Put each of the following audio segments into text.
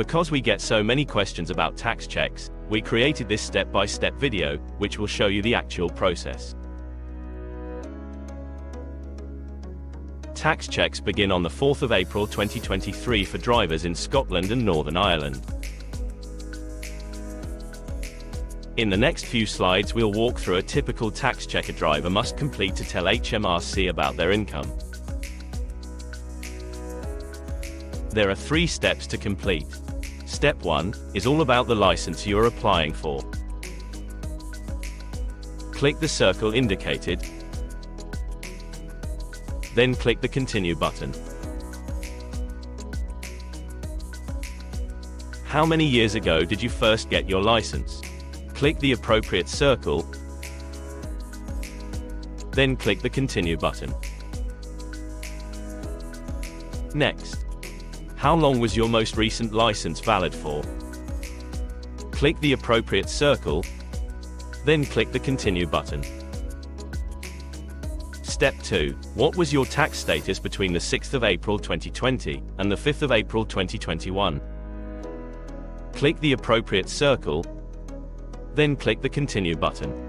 Because we get so many questions about tax checks, we created this step-by-step video, which will show you the actual process. Tax checks begin on the 4th of April 2023 for drivers in Scotland and Northern Ireland. In the next few slides we'll walk through a typical tax check a driver must complete to tell HMRC about their income. There are 3 steps to complete. Step 1 is all about the license you are applying for. Click the circle indicated, then click the Continue button. How many years ago did you first get your license? Click the appropriate circle, then click the Continue button. Next, how long was your most recent license valid for? Click the appropriate circle, then click the Continue button. Step 2. What was your tax status between the 6th of April 2020 and the 5th of April 2021? Click the appropriate circle, then click the Continue button.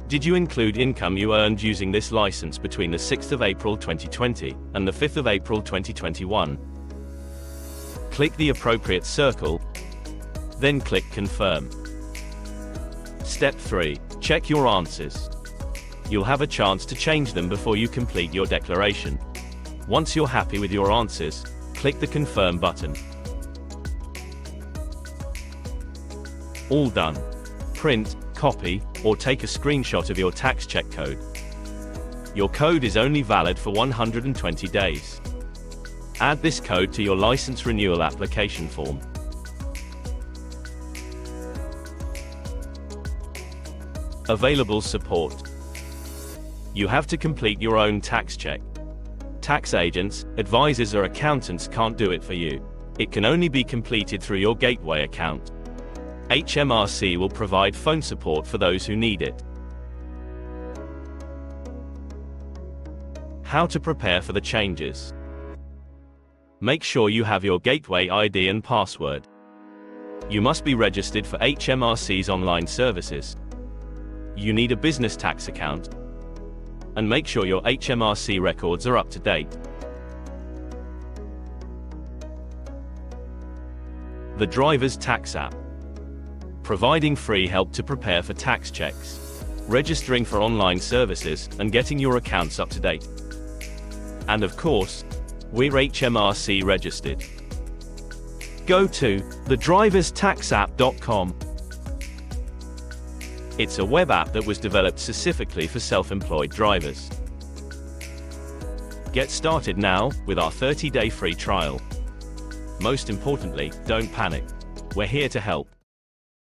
Did you include income you earned using this license between the 6th of April 2020 and the 5th of April 2021? Click the appropriate circle, then click Confirm. Step 3. Check your answers. You'll have a chance to change them before you complete your declaration. Once you're happy with your answers, click the Confirm button. All done. Print, copy, or take a screenshot of your tax check code. Your code is only valid for 120 days. Add this code to your license renewal application form. Available support. You have to complete your own tax check. Tax agents, advisors or accountants can't do it for you. It can only be completed through your Gateway account. HMRC will provide phone support for those who need it. How to prepare for the changes. Make sure you have your Gateway ID and password. You must be registered for HMRC's online services. You need a business tax account. And make sure your HMRC records are up to date. The Driver's Tax App. Providing free help to prepare for tax checks, registering for online services, and getting your accounts up to date. And of course, we're HMRC registered. Go to thedriverstaxapp.com. It's a web app that was developed specifically for self-employed drivers. Get started now with our 30-day free trial. Most importantly, don't panic. We're here to help.